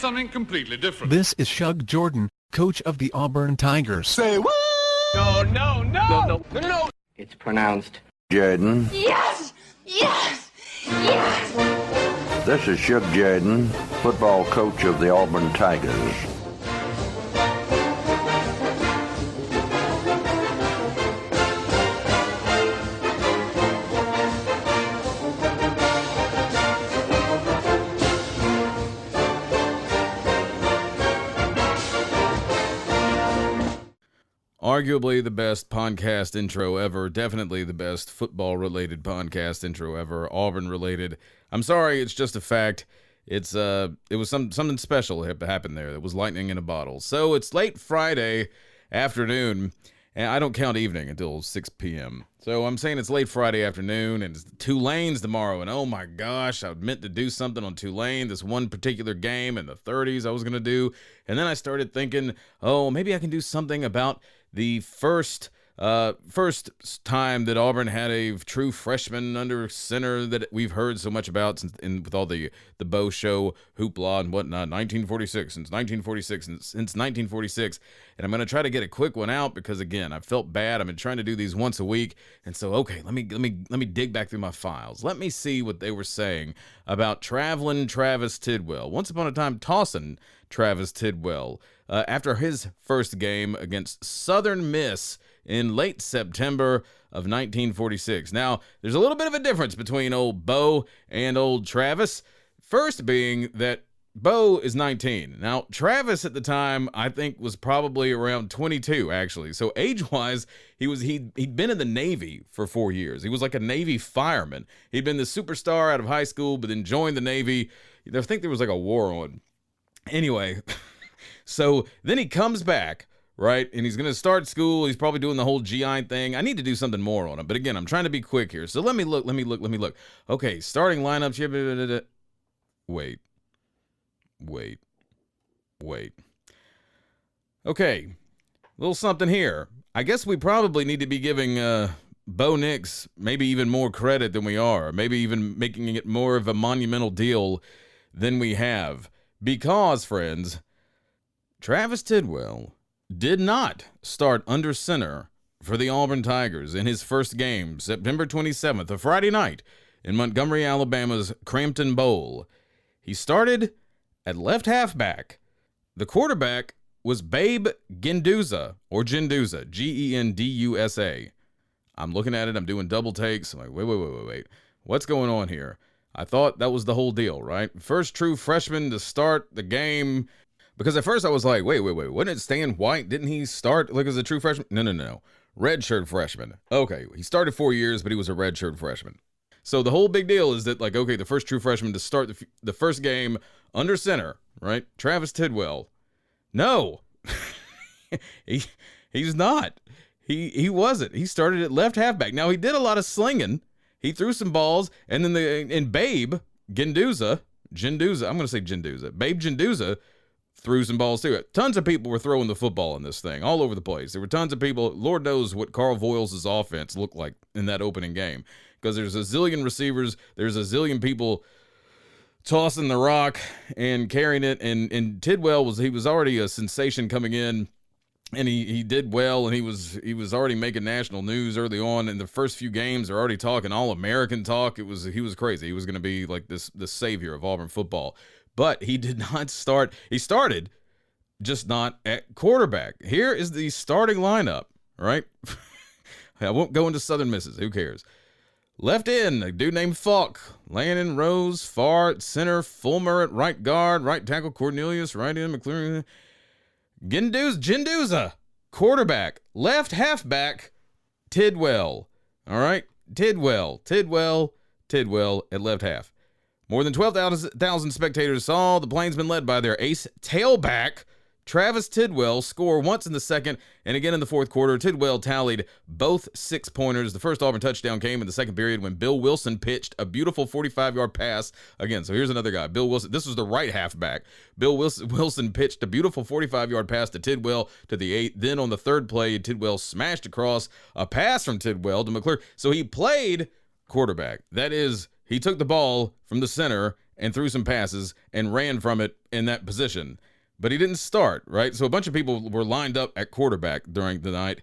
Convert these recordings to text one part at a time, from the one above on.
something completely different. This is Shug Jordan, coach of the Auburn Tigers. Say what? No. It's pronounced Jordan. Yes! Yes! Yes! This is Shug Jordan, football coach of the Auburn Tigers. Arguably the best podcast intro ever. Definitely the best football-related podcast intro ever. Auburn-related. I'm sorry, it's just a fact. It was something special happened there. It was lightning in a bottle. So it's late Friday afternoon, and I don't count evening until 6 p.m. So I'm saying it's late Friday afternoon, and it's Tulane's tomorrow. And oh my gosh, I meant to do something on Tulane, this one particular game in the 30s I was going to do. And then I started thinking, oh, maybe I can do something about the first time that Auburn had a true freshman under center that we've heard so much about with all the Bo Show hoopla and whatnot. 1946, since 1946. And I'm going to try to get a quick one out because, again, I felt bad. I've been trying to do these once a week. And so, okay, let me dig back through my files. Let me see what they were saying about traveling Travis Tidwell. Once upon a time, tossing Travis Tidwell after his first game against Southern Miss in late September of 1946. Now, there's a little bit of a difference between old Bo and old Travis. First being that Bo is 19. Now, Travis at the time, I think, was probably around 22, actually. So age-wise, he'd been in the Navy for 4 years. He was like a Navy fireman. He'd been the superstar out of high school, but then joined the Navy. I think there was like a war on. Anyway, so then he comes back, right? And he's going to start school. He's probably doing the whole GI thing. I need to do something more on him. But again, I'm trying to be quick here. So let me look. Okay, starting lineups. Wait. Okay, little something here. I guess we probably need to be giving Bo Nix maybe even more credit than we are. Maybe even making it more of a monumental deal than we have. Because, friends, Travis Tidwell did not start under center for the Auburn Tigers in his first game, September 27th, a Friday night, in Montgomery, Alabama's Crampton Bowl. He started at left halfback. The quarterback was Babe Genduza, or Genduza, Gendusa. I'm looking at it. I'm doing double takes. I'm like, wait. What's going on here? I thought that was the whole deal, right? First true freshman to start the game. Because at first I was like, wait. Wasn't it Stan White? Didn't he start like as a true freshman? No. Redshirt freshman. Okay, he started 4 years, but he was a redshirt freshman. So the whole big deal is that, like, okay, the first true freshman to start the first game under center, right? Travis Tidwell. No. He's not. He wasn't. He started at left halfback. Now, he did a lot of slinging. He threw some balls, and then Babe Genduza, I'm going to say Genduza. Babe Genduza threw some balls too. Tons of people were throwing the football in this thing, all over the place. There were tons of people. Lord knows what Carl Voiles' offense looked like in that opening game, because there's a zillion receivers, there's a zillion people tossing the rock and carrying it, and Tidwell was already a sensation coming in. And he did well, and he was already making national news early on. In the first few games, they're already talking All-American talk. He was crazy. He was going to be like the savior of Auburn football. But he did not start. He started, just not at quarterback. Here is the starting lineup, right? I won't go into Southern Misses. Who cares? Left end, a dude named Falk. Landon Rose, far at center. Fulmer at right guard. Right tackle, Cornelius. Right end, McClure. Genduza, quarterback. Left halfback, Tidwell. All right? Tidwell at left half. More than 12,000 spectators saw the Plainsmen led by their ace tailback, Travis Tidwell, score once in the second and again in the fourth quarter. Tidwell tallied both 6-pointers. The first Auburn touchdown came in the second period when Bill Wilson pitched a beautiful 45-yard pass. Again, so here's another guy, Bill Wilson. This was the right halfback. Bill Wilson pitched a beautiful 45-yard pass to Tidwell to the 8. Then on the third play, Tidwell smashed across a pass from Tidwell to McClure. So he played quarterback. That is, he took the ball from the center and threw some passes and ran from it in that position. But he didn't start, right? So a bunch of people were lined up at quarterback during the night.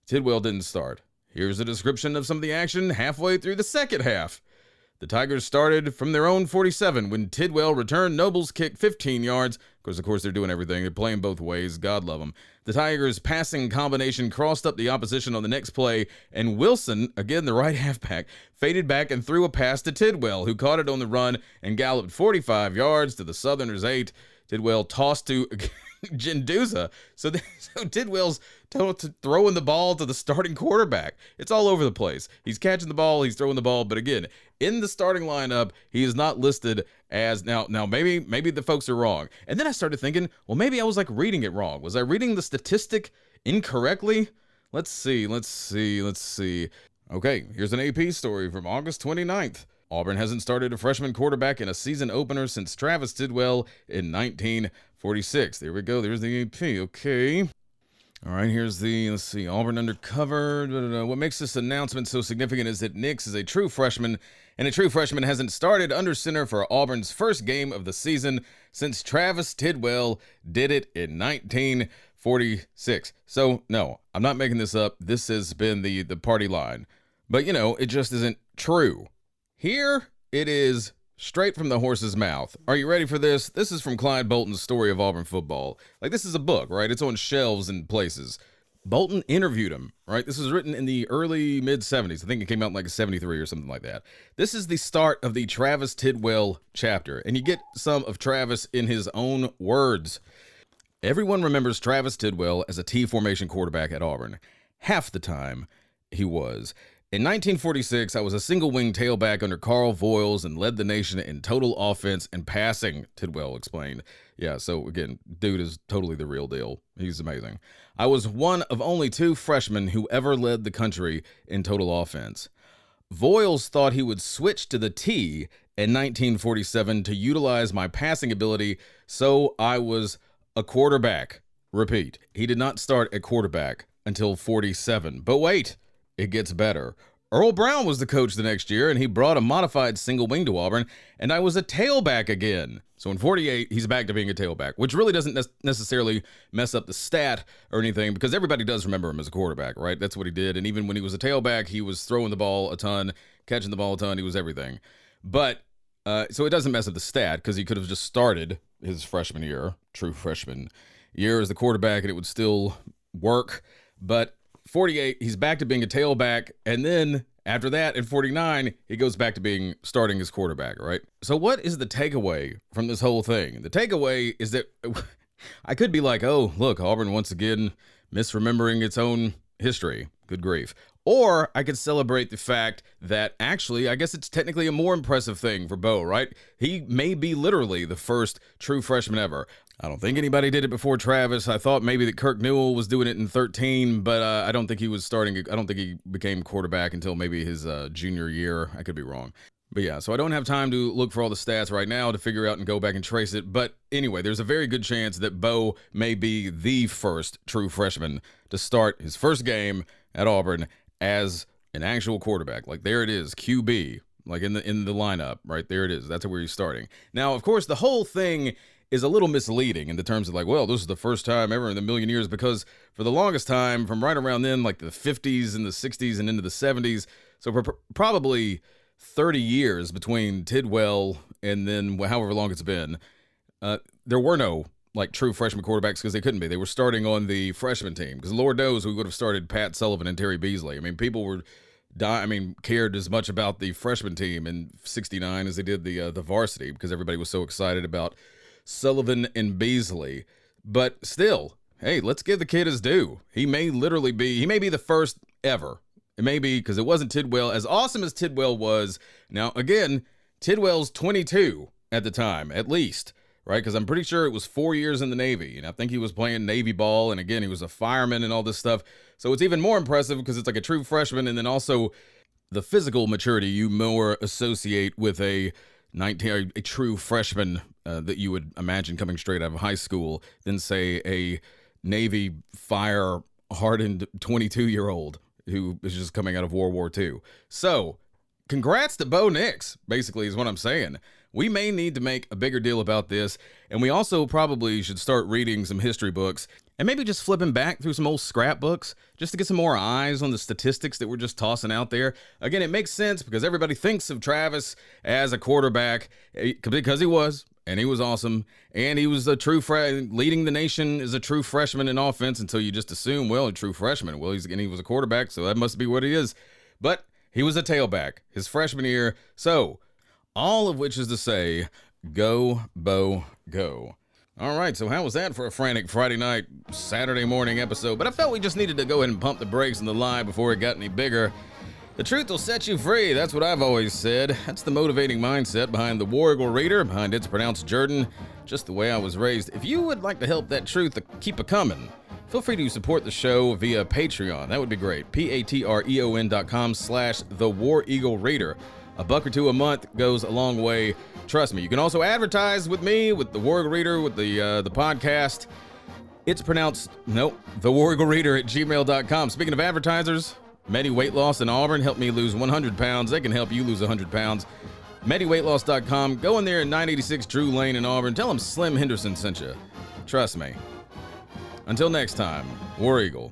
Tidwell didn't start. Here's a description of some of the action halfway through the second half. The Tigers started from their own 47 when Tidwell returned Noble's kick 15 yards. Of course, they're doing everything. They're playing both ways. God love them. The Tigers' passing combination crossed up the opposition on the next play, and Wilson, again the right halfback, faded back and threw a pass to Tidwell, who caught it on the run and galloped 45 yards to the Southerners' 8. Tidwell tossed to Genduza. So Tidwell's throwing the ball to the starting quarterback. It's all over the place. He's catching the ball, he's throwing the ball, but again, in the starting lineup, he is not listed as now maybe the folks are wrong. And then I started thinking, well, maybe I was like reading it wrong. Was I reading the statistic incorrectly? Let's see. Okay, here's an AP story from August 29th. Auburn hasn't started a freshman quarterback in a season opener since Travis Tidwell in 1946. There we go. There's the AP. Okay. All right, here's let's see, Auburn undercover. What makes this announcement so significant is that Nix is a true freshman, and a true freshman hasn't started under center for Auburn's first game of the season since Travis Tidwell did it in 1946. So, no, I'm not making this up. This has been the party line. But, it just isn't true. Here it is, straight from the horse's mouth. Are you ready for this? This is from Clyde Bolton's Story of Auburn Football. Like, this is a book, right? It's on shelves and places. Bolton interviewed him, right? This was written in the early mid-70s. I think it came out in like 73 or something like that. This is the start of the Travis Tidwell chapter, and you get some of Travis in his own words. Everyone remembers Travis Tidwell as a T formation quarterback at Auburn. Half the time, he was. In 1946, I was a single-wing tailback under Carl Voiles and led the nation in total offense and passing, Tidwell explained. Yeah, so again, dude is totally the real deal. He's amazing. I was one of only 2 freshmen who ever led the country in total offense. Voiles thought he would switch to the T in 1947 to utilize my passing ability, so I was a quarterback. Repeat, he did not start at quarterback until 47. But wait! It gets better. Earl Brown was the coach the next year, and he brought a modified single wing to Auburn, and I was a tailback again. So in 48, he's back to being a tailback, which really doesn't necessarily mess up the stat or anything, because everybody does remember him as a quarterback, right? That's what he did, and even when he was a tailback, he was throwing the ball a ton, catching the ball a ton, he was everything. But, so it doesn't mess up the stat, because he could have just started his freshman year, true freshman year, as the quarterback, and it would still work, but 48, he's back to being a tailback, and then after that, in 49, he goes back to starting his quarterback, right? So what is the takeaway from this whole thing? The takeaway is that I could be like, oh, look, Auburn once again misremembering its own history. Good grief. Or I could celebrate the fact that actually, I guess it's technically a more impressive thing for Bo, right? He may be literally the first true freshman ever. I don't think anybody did it before Travis. I thought maybe that Kirk Newell was doing it in 13, but I don't think he was starting. I don't think he became quarterback until maybe his junior year. I could be wrong. But yeah, so I don't have time to look for all the stats right now to figure out and go back and trace it. But anyway, there's a very good chance that Bo may be the first true freshman to start his first game at Auburn as an actual quarterback. Like, there it is, QB, like in the lineup, right? There it is. That's where he's starting. Now, of course, the whole thing is a little misleading in the terms of like, well, this is the first time ever in a million years, because for the longest time, from right around then, like the 50s and the 60s and into the 70s, so probably 30 years between Tidwell and then however long it's been, there were no like true freshman quarterbacks, because they couldn't be. They were starting on the freshman team, because Lord knows we would have started Pat Sullivan and Terry Beasley. I mean, people were cared as much about the freshman team in 69 as they did the varsity, because everybody was so excited about Sullivan and Beasley. But still, hey, let's give the kid his due. He may be the first ever. It may be, because it wasn't Tidwell. As awesome as Tidwell was, now again, Tidwell's 22 at the time, at least, right? Because I'm pretty sure it was 4 years in the Navy, and I think he was playing Navy ball, and again, he was a fireman and all this stuff. So it's even more impressive because it's like a true freshman, and then also the physical maturity you more associate with a true freshman that you would imagine coming straight out of high school than, say, a Navy fire-hardened 22-year-old who is just coming out of World War II. So, congrats to Bo Nix, basically, is what I'm saying. We may need to make a bigger deal about this, and we also probably should start reading some history books and maybe just flipping back through some old scrapbooks just to get some more eyes on the statistics that we're just tossing out there. Again, it makes sense because everybody thinks of Travis as a quarterback because he was. And he was awesome, and he was a true leading the nation as a true freshman in offense until you just assume, well, a true freshman. Well, he was a quarterback, so that must be what he is. But he was a tailback his freshman year. So all of which is to say, go, Bo, go. All right, so how was that for a frantic Friday night, Saturday morning episode? But I felt we just needed to go ahead and pump the brakes on the lie before it got any bigger. The truth will set you free. That's what I've always said. That's the motivating mindset behind the War Eagle Reader, behind It's Pronounced Jordan, just the way I was raised. If you would like to help that truth keep a-coming, feel free to support the show via Patreon. That would be great. patreon.com/The War Eagle Reader. $1 or $2 a month goes a long way. Trust me. You can also advertise with me, with the War Eagle Reader, with the podcast. It's pronounced, the War Eagle Reader at gmail.com. Speaking of advertisers, Medi Weight Loss in Auburn helped me lose 100 pounds. They can help you lose 100 pounds. MediWeightLoss.com. Go in there at 986 Drew Lane in Auburn. Tell them Slim Henderson sent you. Trust me. Until next time, War Eagle.